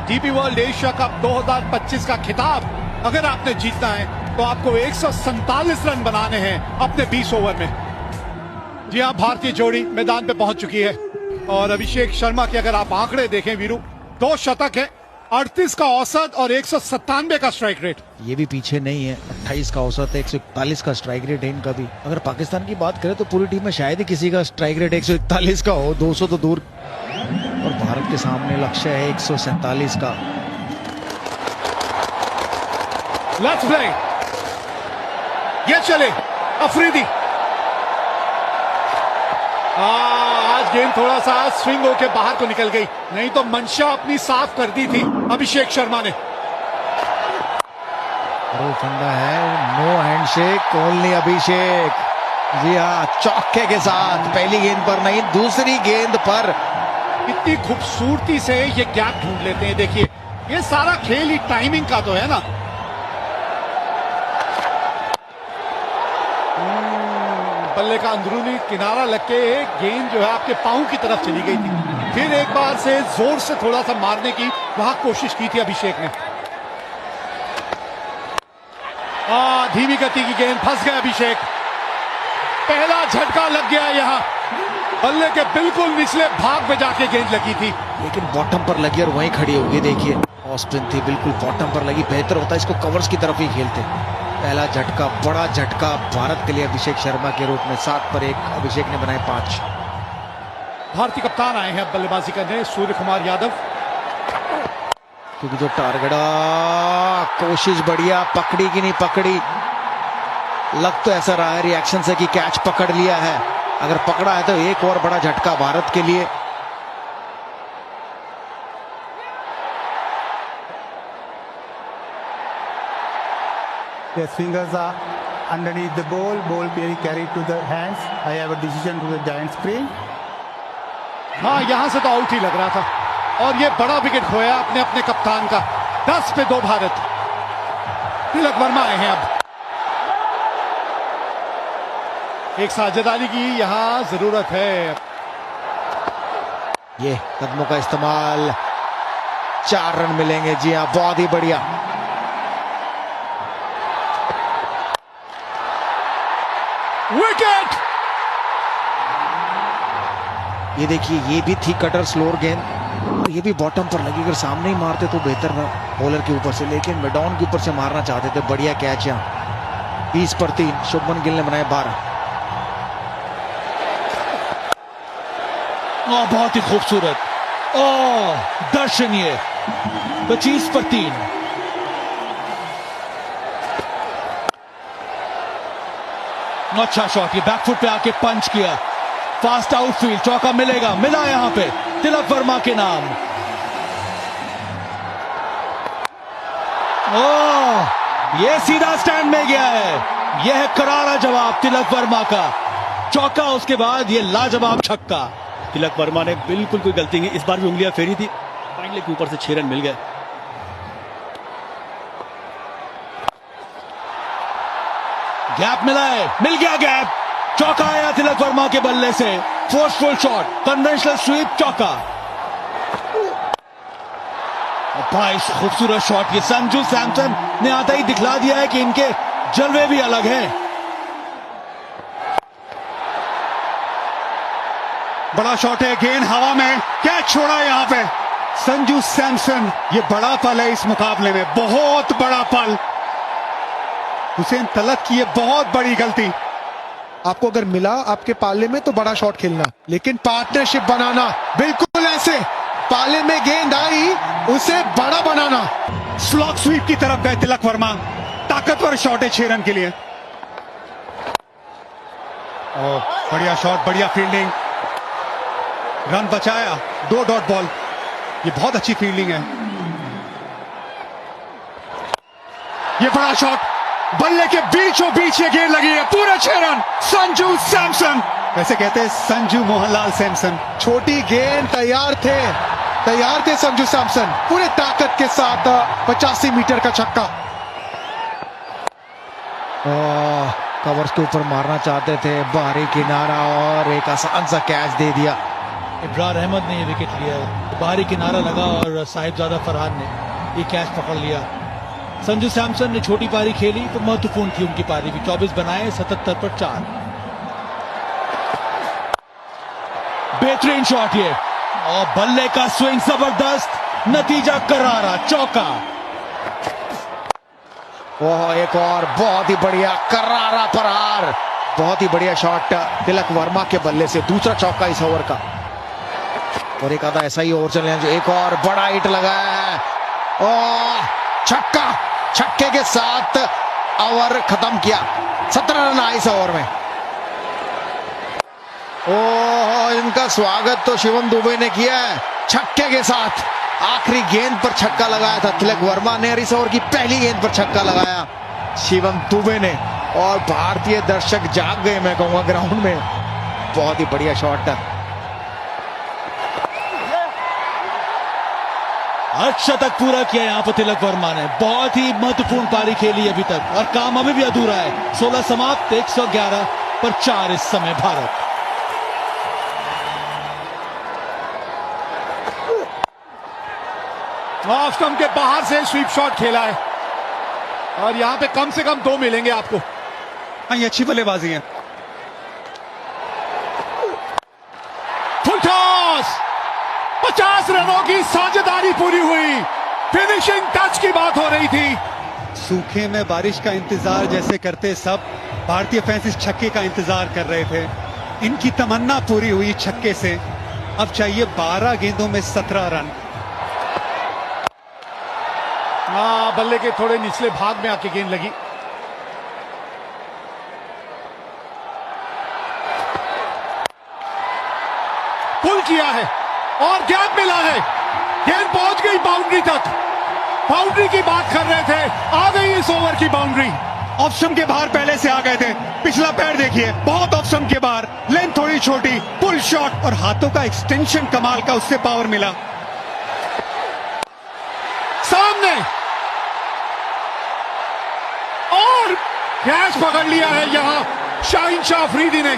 DP world Asia cup 2025 का खिताब अगर आपने जीतना है तो आपको 147 रन बनाने हैं अपने 20 ओवर में। जी हां, भारतीय जोड़ी मैदान पे पहुंच चुकी है और अभिषेक शर्मा के अगर आप आंकड़े देखें वीरू, 2 शतक है, 38 का औसत और 197 का स्ट्राइक रेट। ये भी पीछे नहीं है, 28 का औसत है, 141 का स्ट्राइक रेट है इनका भी। अगर पाकिस्तान की बात करें तो पूरी टीम में शायद ही किसी का स्ट्राइक रेट 141 का हो, 200 तो दूर। और भारत के सामने लक्ष्य है 147 का। लेट्स प्ले, ये चले अफरीदी। आज गेंद थोड़ा सा स्विंग होके बाहर को निकल गई, नहीं तो मंशा अपनी साफ कर दी थी अभिषेक शर्मा ने। वो फंडा है, नो हैंडशेक, ओनली अभिषेक। जी हाँ, चौके के साथ पहली गेंद पर नहीं, दूसरी गेंद पर कितनी खूबसूरती से ये गैप ढूंढ लेते हैं। देखिए, ये सारा खेल ही टाइमिंग का तो है ना। बल्ले का अंदरूनी किनारा लग के गेंद जो है आपके पांव की तरफ चली गई थी। फिर एक बार से जोर से थोड़ा सा मारने की वहां कोशिश की थी अभिषेक ने। धीमी गति की गेंद, फंस गया अभिषेक। पहला झटका लग गया यहां, बल्ले के बिल्कुल निचले भाग पे जाके गेंद लगी थी, लेकिन बॉटम पर लगी और वहीं खड़ी होगी। देखिए, ऑफ स्पिन थी, बिल्कुल बॉटम पर लगी। बेहतर होता इसको कवर्स की तरफ ही खेलते। पहला झटका, बड़ा झटका भारत के लिए अभिषेक शर्मा के रूप में। 7 पर 1 अभिषेक ने बनाए 5। भारतीय कप्तान आए हैं बल्लेबाजी करने, सूर्य कुमार यादव। क्योंकि जो टारगेट, कोशिश बढ़िया, पकड़ी कि नहीं पकड़ी। लग तो ऐसा रहा है रिएक्शन से कि कैच पकड़ लिया है। अगर पकड़ा है तो एक और बड़ा झटका भारत के लिए। His fingers are underneath the ball being carried to the hands. I have a decision to the giant screen. हाँ, यहां से तो आउट ही लग रहा था और ये बड़ा विकेट खोया अपने अपने कप्तान का। 10 पे 2 भारत। तिलक वर्मा आए हैं अब। एक साझेदारी की यहां जरूरत है। ये कदमों का इस्तेमाल, 4 रन मिलेंगे। जी हाँ, बहुत ही बढ़िया। विकेट! ये देखिए, ये भी थी कटर स्लोअर गेंद और ये भी बॉटम पर लगी। अगर सामने ही मारते तो बेहतर था बॉलर के ऊपर से, लेकिन मिडॉन के ऊपर से मारना चाहते थे। बढ़िया कैच यहाँ। 20 पर 3 शुभमन गिल ने बनाए 12। बहुत ही खूबसूरत, दर्शनीय। 25 पर 3। अच्छा शॉट, ये बैकफुट पे आके पंच किया, फास्ट आउटफील्ड, चौका मिलेगा, मिला यहां पे तिलक वर्मा के नाम। ये सीधा स्टैंड में गया है। यह है करारा जवाब तिलक वर्मा का। चौका, उसके बाद ये लाजवाब छक्का। तिलक वर्मा ने बिल्कुल कोई गलती नहीं, इस बार भी उंगलियां फेरी थी, फाइनली के ऊपर से 6 रन मिल गए। गैप मिला है, मिल गया गैप। चौका आया तिलक वर्मा के बल्ले से। फोर्सफुल शॉट, कन्वेंशनल स्वीप, चौका। बड़ा खूबसूरत शॉट। ये संजू सैमसन ने आता ही दिखला दिया है कि इनके जलवे भी अलग हैं। बड़ा शॉट है, गेंद हवा में, कैच छोड़ा यहां पे संजू सैमसन। ये बड़ा पल है इस मुकाबले में, बहुत बड़ा पल। हुसैन तलत की ये बहुत बड़ी गलती। आपको अगर मिला आपके पाले में तो बड़ा शॉट खेलना, लेकिन पार्टनरशिप बनाना, बिल्कुल ऐसे पाले में गेंद आई उसे बड़ा बनाना। स्लॉग स्वीप की तरफ गए तिलक वर्मा। ताकतवर शॉट है 6 रन के लिए। बढ़िया शॉट, बढ़िया फील्डिंग, रन बचाया। 2 डॉट बॉल, ये बहुत अच्छी फील्डिंग है। ये बड़ा शॉट, बल्ले के बीचों बीच ये गेंद लगी है, पूरे 6 रन। संजू सैमसन, वैसे कहते हैं संजू मोहनलाल सैमसन। छोटी गेंद, तैयार थे संजू सैमसन, पूरे ताकत के साथ 85 मीटर का छक्का। कवर्स के ऊपर मारना चाहते थे, बाहरी किनारा और एक आसान सा कैच दे दिया। इब्रार अहमद ने ये विकेट लिया है। बाहरी किनारा लगा और साहिबजादा फरहान ने ये कैच पकड़ लिया। संजू सैमसन ने छोटी पारी खेली तो महत्वपूर्ण थी उनकी पारी भी। 24 बनाए 77 पर 4। बेहतरीन शॉट ये, और बल्ले का स्विंग जबरदस्त, नतीजा करारा, चौका। ओह, एक और बहुत ही बढ़िया करारा प्रहार, बहुत ही बढ़िया शॉट तिलक वर्मा के बल्ले से, दूसरा चौका इस ओवर का। और एक आधा ऐसा ही ओवर चले जो एक और बड़ा हिट लगाया है। ओह, छक्का, छक्के के साथ ओवर खत्म किया। 17 रन आए इस ओवर में। ओह, इनका स्वागत तो शिवम दुबे ने किया है छक्के के साथ। आखिरी गेंद पर छक्का लगाया था तिलक वर्मा ने, और इस ओवर की पहली गेंद पर छक्का लगाया शिवम दुबे ने, और भारतीय दर्शक जाग गए मैं कहूंगा ग्राउंड में। बहुत ही बढ़िया शॉट। अर्धशतक पूरा किया यहां पर तिलक वर्मा ने। बहुत ही महत्वपूर्ण पारी खेली अभी तक, और काम अभी भी अधूरा है। 16 समाप्त, 111 पर 4 इस समय भारत। ऑफ स्टंप के बाहर से स्वीप शॉट खेला है, और यहां पे कम से कम 2 मिलेंगे आपको। हाँ, ये अच्छी बल्लेबाजी है। फुल टॉस, 50 रनों की साझेदारी पूरी हुई। फिनिशिंग टच की बात हो रही थी। सूखे में बारिश का इंतजार जैसे करते सब भारतीय फैंस इस छक्के का इंतजार कर रहे थे। इनकी तमन्ना पूरी हुई छक्के से। अब चाहिए 12 गेंदों में 17 रन। बल्ले के थोड़े निचले भाग में आके गेंद लगी। पुल किया है और गैप मिला है। गेंद पहुंच गई बाउंड्री तक। बाउंड्री की बात कर रहे थे, आ गई इस ओवर की बाउंड्री। ऑप्शन के बाहर पहले से आ गए थे। पिछला पैर देखिए, बहुत ऑप्शन के बाहर, लेंथ थोड़ी छोटी, पुल शॉट, और हाथों का एक्सटेंशन कमाल का, उससे पावर मिला। सामने और कैच पकड़ लिया है यहां शाहीन शाह अफरीदी ने।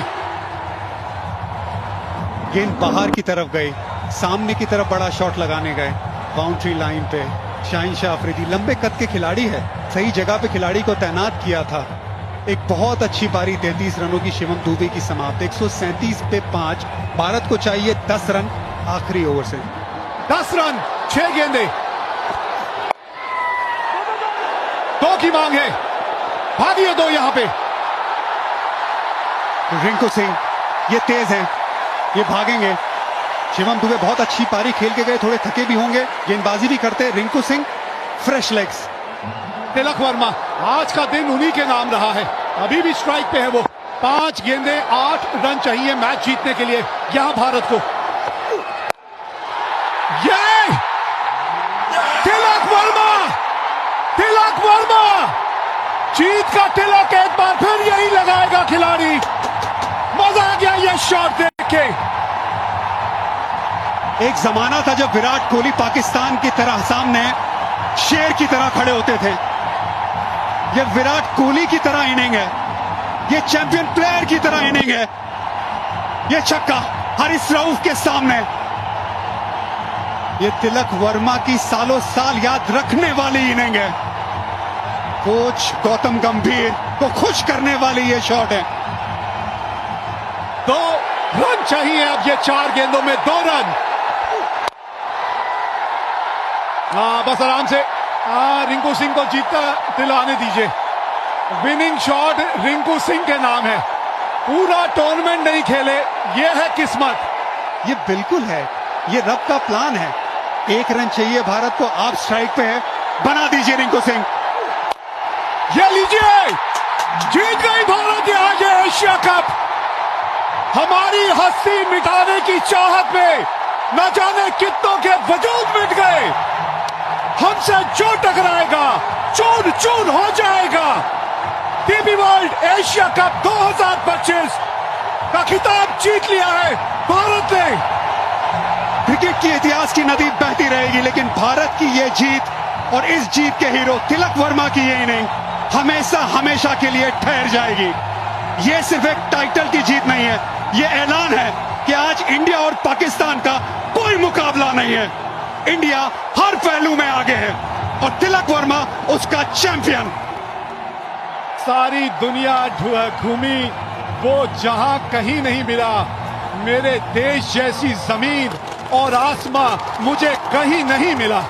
गेंद बाहर की तरफ गई, सामने की तरफ बड़ा शॉट लगाने गए बाउंड्री लाइन पे। शाहीन शाह अफरीदी लंबे कद के खिलाड़ी है, सही जगह पे खिलाड़ी को तैनात किया था। एक बहुत अच्छी पारी 33 रनों की शिवम दुबे की समाप्त। 137 पे 5। भारत को चाहिए 10 रन आखिरी ओवर से। 10 रन, 6 गेंदे, 2 की मांग है। भागिए 2 यहां पे। रिंकू सिंह ये तेज हैं, ये भागेंगे। शिवम दुबे बहुत अच्छी पारी खेल के गए, थोड़े थके भी होंगे, गेंदबाजी भी करते। Rinku Singh fresh legs. तिलक वर्मा, आज का दिन उन्हीं के नाम रहा है। अभी भी स्ट्राइक पे है वो। 5 गेंदे, 8 रन चाहिए मैच जीतने के लिए यहां भारत को। ये तिलक वर्मा, तिलक वर्मा जीत का तिलक एक बार फिर यही लगाएगा खिलाड़ी। मजा आ गया ये शॉट देख के। एक जमाना था जब विराट कोहली पाकिस्तान की तरह सामने शेर की तरह खड़े होते थे। ये विराट कोहली की तरह इनिंग है, ये चैंपियन प्लेयर की तरह इनिंग है। ये छक्का हारिस रऊफ के सामने। ये तिलक वर्मा की सालों साल याद रखने वाली इनिंग है। कोच गौतम गंभीर को खुश करने वाली ये शॉट है। 2 रन चाहिए अब। ये 4 गेंदों में 2 रन। बस आराम से रिंकू सिंह को जीतता दिलाने दीजिए। विनिंग शॉट रिंकू सिंह के नाम है। पूरा टूर्नामेंट नहीं खेले, ये है किस्मत। ये बिल्कुल है, ये रब का प्लान है। 1 रन चाहिए भारत को, आप स्ट्राइक पे है, बना दीजिए रिंकू सिंह। ये लीजिए, जीत गई भारत आज एशिया कप। हमारी हस्ती मिटाने की चाहत में न जाने कितनों के वजूद मिट गए। हमसे जो टकराएगा चूर चूर हो जाएगा। डीपी वर्ल्ड एशिया कप 2025 का खिताब जीत लिया है भारत ने। क्रिकेट के इतिहास की नदी बहती रहेगी, लेकिन भारत की ये जीत और इस जीत के हीरो तिलक वर्मा की ये इनिंग हमेशा हमेशा के लिए ठहर जाएगी। ये सिर्फ एक टाइटल की जीत नहीं है, ये ऐलान है कि आज इंडिया और पाकिस्तान का कोई मुकाबला नहीं है। इंडिया हर पहलू में आगे है और तिलक वर्मा उसका चैंपियन। सारी दुनिया घूमी, वो जहां कहीं नहीं मिला। मेरे देश जैसी जमीन और आसमां मुझे कहीं नहीं मिला।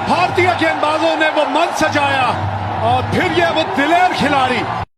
भारतीय गेंदबाजों ने वो मंच सजाया और फिर ये वो दिलेर खिलाड़ी